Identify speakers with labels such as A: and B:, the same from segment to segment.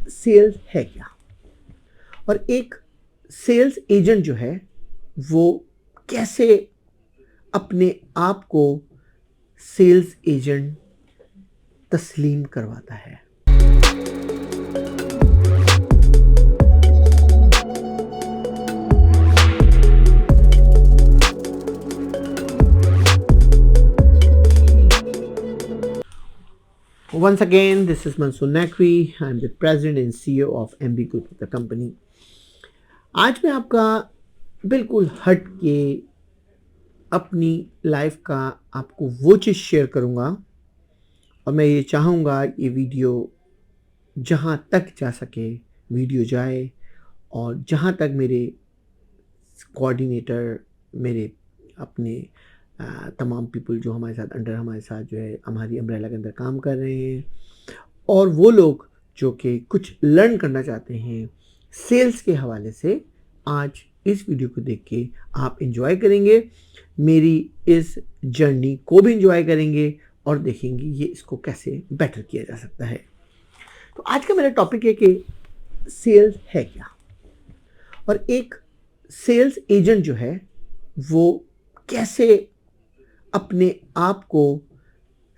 A: Sales है क्या और एक सेल्स एजेंट जो है वो कैसे अपने आप को सेल्स एजेंट तस्लीम करवाता है। Once again, this is Mansoor Naqvi. I'm the president and CEO of MB Group of the company. आज मैं आपका बिल्कुल हट के अपनी लाइफ का आपको वो चीज़ शेयर करूँगा और मैं ये चाहूँगा ये वीडियो जहाँ तक जा सके वीडियो जाए और जहाँ तक मेरे कोऑर्डिनेटर मेरे अपने तमाम पीपल जो हमारे साथ जो है हमारी अम्ब्रेला के अंदर काम कर रहे हैं और वो लोग जो कि कुछ लर्न करना चाहते हैं सेल्स के हवाले से, आज इस वीडियो को देख के आप एंजॉय करेंगे, मेरी इस जर्नी को भी एंजॉय करेंगे और देखेंगे ये इसको कैसे बेटर किया जा सकता है। तो आज का मेरा टॉपिक है कि सेल्स है क्या और एक सेल्स एजेंट जो है वो कैसे अपने आप को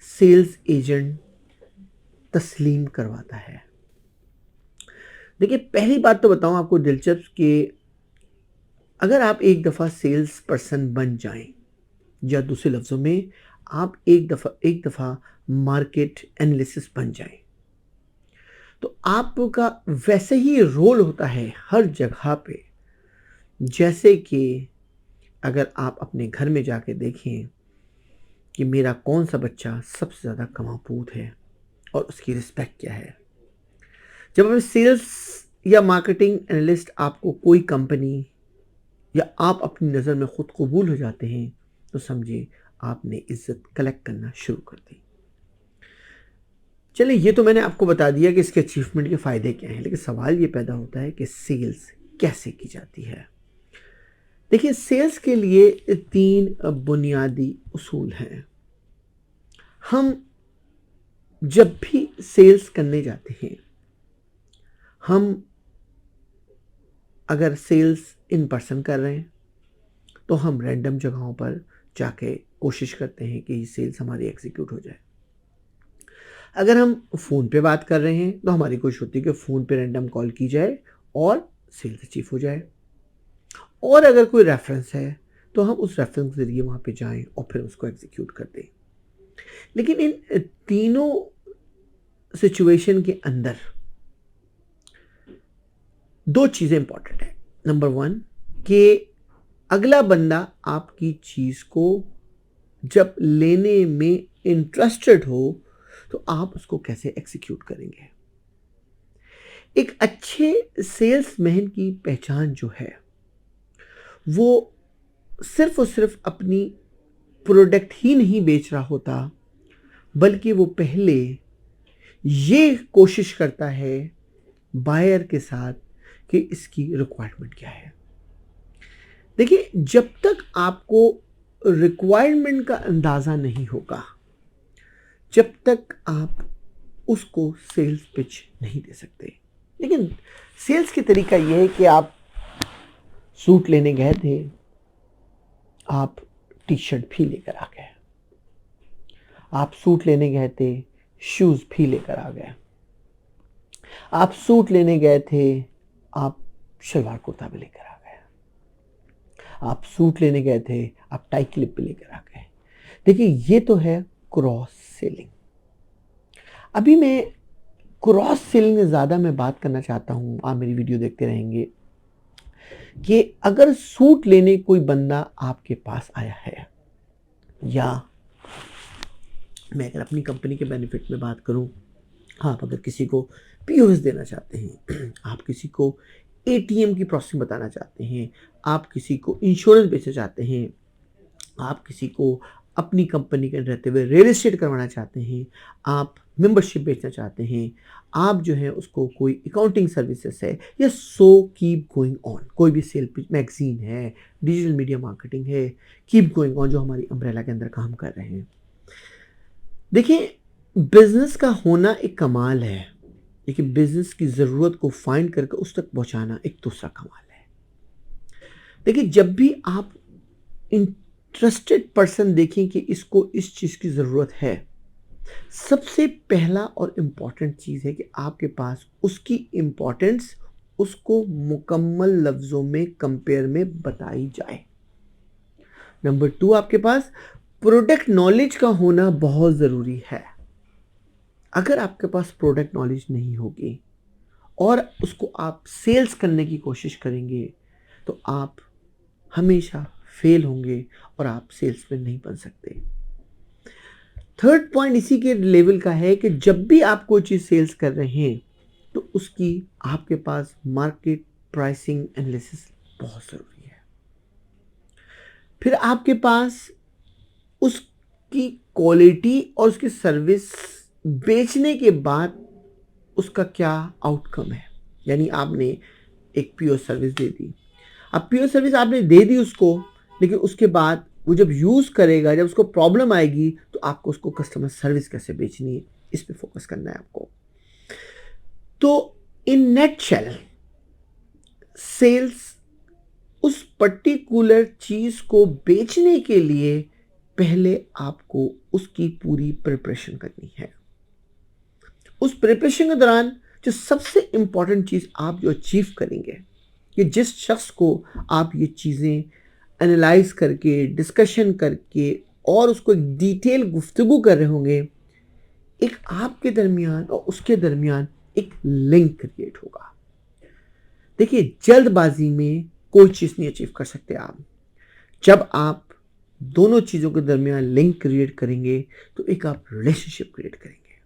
A: सेल्स एजेंट तस्लीम करवाता है। देखिए, पहली बात तो बताऊं आपको दिलचस्प कि अगर आप एक दफ़ा सेल्स पर्सन बन जाएं या दूसरे लफ्ज़ों में आप एक दफ़ा मार्केट एनालिसिस बन जाएं तो आपका वैसे ही रोल होता है हर जगह पे, जैसे कि अगर आप अपने घर में जाके देखें कि मेरा कौन सा बच्चा सबसे ज़्यादा कमापूत है और उसकी रिस्पेक्ट क्या है। जब हमें सेल्स या मार्केटिंग एनालिस्ट आपको कोई कंपनी या आप अपनी नज़र में ख़ुद कबूल हो जाते हैं तो समझिए आपने इज़्ज़त कलेक्ट करना शुरू कर दी। चलिए, ये तो मैंने आपको बता दिया कि इसके अचीवमेंट के फ़ायदे क्या हैं, लेकिन सवाल ये पैदा होता है कि सेल्स कैसे की जाती है। देखिए, सेल्स के लिए 3 बुनियादी उसूल हैं। हम जब भी सेल्स करने जाते हैं, हम अगर सेल्स इन पर्सन कर रहे हैं तो हम रैंडम जगहों पर जाके कोशिश करते हैं कि सेल्स हमारी एग्जीक्यूट हो जाए। अगर हम फ़ोन पे बात कर रहे हैं तो हमारी कोशिश होती है कि फ़ोन पे रैंडम कॉल की जाए और सेल्स अचीव हो जाए। और अगर कोई रेफरेंस है तो हम उस रेफरेंस के ज़रिए वहाँ पे जाएं और फिर उसको एग्जीक्यूट कर दें। लेकिन इन तीनों सिचुएशन के अंदर 2 चीज़ें इंपॉर्टेंट है। नंबर 1 कि अगला बंदा आपकी चीज़ को जब लेने में इंटरेस्टेड हो तो आप उसको कैसे एग्जीक्यूट करेंगे। एक अच्छे सेल्समैन की पहचान जो है वो सिर्फ और सिर्फ अपनी प्रोडक्ट ही नहीं बेच रहा होता, बल्कि वो पहले ये कोशिश करता है बायर के साथ कि इसकी रिक्वायरमेंट क्या है। देखिए, जब तक आपको रिक्वायरमेंट का अंदाज़ा नहीं होगा, जब तक आप उसको सेल्स पिच नहीं दे सकते। लेकिन सेल्स की तरीका यह है कि आप सूट लेने गए थे, आप टी शर्ट भी लेकर आ गए, आप सूट लेने गए थे, शूज़ भी लेकर आ गए, आप सूट लेने गए थे, आप शलवार कुर्ता भी लेकर आ गए, आप सूट लेने गए थे, आप टाई क्लिप भी लेकर आ गए। देखिए, ये तो है क्रॉस सेलिंग। अभी मैं क्रॉस सेलिंग में ज़्यादा मैं बात करना चाहता हूँ, आप मेरी वीडियो देखते रहेंगे कि अगर सूट लेने कोई बंदा आपके पास आया है, या मैं अगर अपनी कंपनी के बेनिफिट में बात करूं, आप अगर किसी को पीओएस देना चाहते हैं, आप किसी को एटीएम की प्रोसेसिंग बताना चाहते हैं, आप किसी को इंश्योरेंस बेचना चाहते हैं, आप किसी को अपनी कंपनी के रहते हुए रियल एस्टेट करवाना चाहते हैं, आप मेंबरशिप बेचना चाहते हैं, आप जो है उसको कोई अकाउंटिंग सर्विसेज है, या सो कीप गोइंग ऑन, कोई भी सेल पिच मैगजीन है, डिजिटल मीडिया मार्केटिंग है, कीप गोइंग ऑन जो हमारी अम्ब्रेला के अंदर काम कर रहे हैं। देखिए, बिजनेस का होना एक कमाल है लेकिन बिजनेस की ज़रूरत को फाइंड करके उस तक पहुंचाना एक दूसरा कमाल है। देखिए, जब भी आप इंटरेस्टेड पर्सन देखें कि इसको इस चीज़ की ज़रूरत है, सबसे पहला और इम्पॉर्टेंट चीज़ है कि आपके पास उसकी इम्पॉर्टेंस उसको मुकम्मल लफ्ज़ों में कंपेयर में बताई जाए। नंबर 2, आपके पास प्रोडक्ट नॉलेज का होना बहुत ज़रूरी है। अगर आपके पास प्रोडक्ट नॉलेज नहीं होगी और उसको आप सेल्स करने की कोशिश करेंगे, तो आप हमेशा फेल होंगे और आप सेल्समैन नहीं बन सकते। थर्ड पॉइंट इसी के लेवल का है कि जब भी आप कोई चीज़ सेल्स कर रहे हैं, तो उसकी आपके पास मार्केट प्राइसिंग एनालिसिस बहुत ज़रूरी है। फिर आपके पास उसकी क्वालिटी और उसकी सर्विस बेचने के बाद उसका क्या आउटकम है। यानी आपने एक प्योर सर्विस दे दी, अब प्योर सर्विस आपने दे दी उसको, लेकिन उसके बाद वो जब यूज़ करेगा, जब उसको प्रॉब्लम आएगी, तो आपको उसको कस्टमर सर्विस कैसे बेचनी है, इस पे फोकस करना है आपको। तो इन नटशेल, सेल्स उस पर्टिकुलर चीज़ को बेचने के लिए पहले आपको उसकी पूरी प्रिपरेशन करनी है। उस प्रिपरेशन के दौरान जो सबसे इंपॉर्टेंट चीज़ आप जो अचीव करेंगे, कि जिस शख्स को आप ये चीज़ें एनालाइज करके, डिस्कशन करके और उसको एक डिटेल गुफ्तगू कर रहे होंगे, एक आपके दरमियान और उसके दरमियान एक लिंक क्रिएट होगा। देखिए, जल्दबाजी में कोई चीज़ नहीं अचीव कर सकते आप। जब आप दोनों चीज़ों के दरमियान लिंक क्रिएट करेंगे, तो एक आप रिलेशनशिप क्रिएट करेंगे,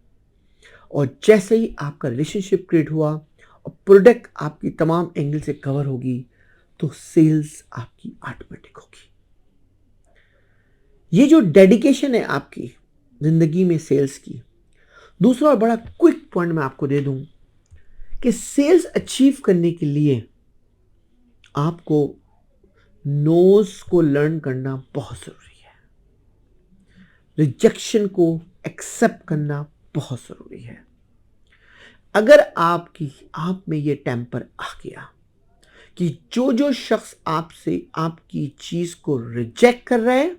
A: और जैसे ही आपका रिलेशनशिप क्रिएट हुआ और प्रोडक्ट आपकी तमाम एंगल से कवर होगी, तो सेल्स आपकी ऑटोमेटिक होगी। ये जो डेडिकेशन है आपकी ज़िंदगी में सेल्स की, दूसरा और बड़ा क्विक पॉइंट मैं आपको दे दूं कि सेल्स अचीव करने के लिए आपको नोज को लर्न करना बहुत ज़रूरी है। रिजेक्शन को एक्सेप्ट करना बहुत ज़रूरी है। अगर आप में ये टेम्पर आ गया कि जो शख्स आपसे आपकी चीज़ को रिजेक्ट कर रहा है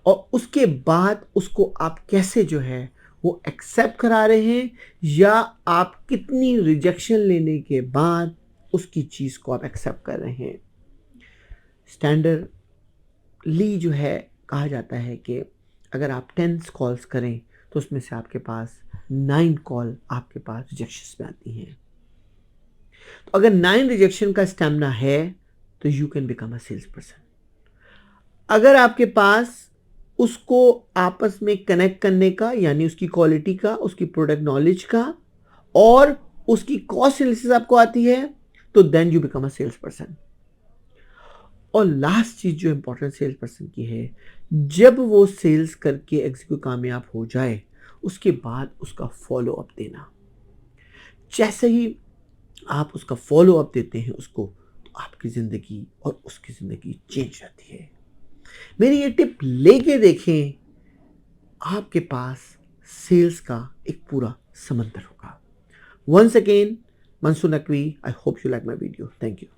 A: और उसके बाद उसको आप कैसे जो है वो एक्सेप्ट करा रहे हैं, या आप कितनी रिजेक्शन लेने के बाद उसकी चीज़ को आप एक्सेप्ट कर रहे हैं। स्टैंडर्डली जो है कहा जाता है कि अगर आप 10 कॉल्स करें, तो उसमें से आपके पास 9 कॉल आपके पास रिजेक्शन में आती हैं। तो अगर 9 रिजेक्शन का स्टैमिना है, तो you can become a sales person. अगर आपके पास उसको आपस में कनेक्ट करने का, यानी उसकी क्वालिटी का, उसकी प्रोडक्ट नॉलेज का और उसकी कॉस्ट एनालिसिस आपको आती है, तो then you become a sales person. और लास्ट चीज जो इंपॉर्टेंट सेल्स पर्सन की है, जब वो सेल्स करके एग्जीक्यूट कामयाब हो जाए, उसके बाद उसका फॉलो अप देना। जैसे ही आप उसका फॉलो अप देते हैं उसको, तो आपकी ज़िंदगी और उसकी ज़िंदगी चेंज रहती है। मेरी ये टिप लेके देखें, आपके पास सेल्स का एक पूरा समंदर होगा। Once again, Mansoor Naqvi, I hope you like my video. Thank you.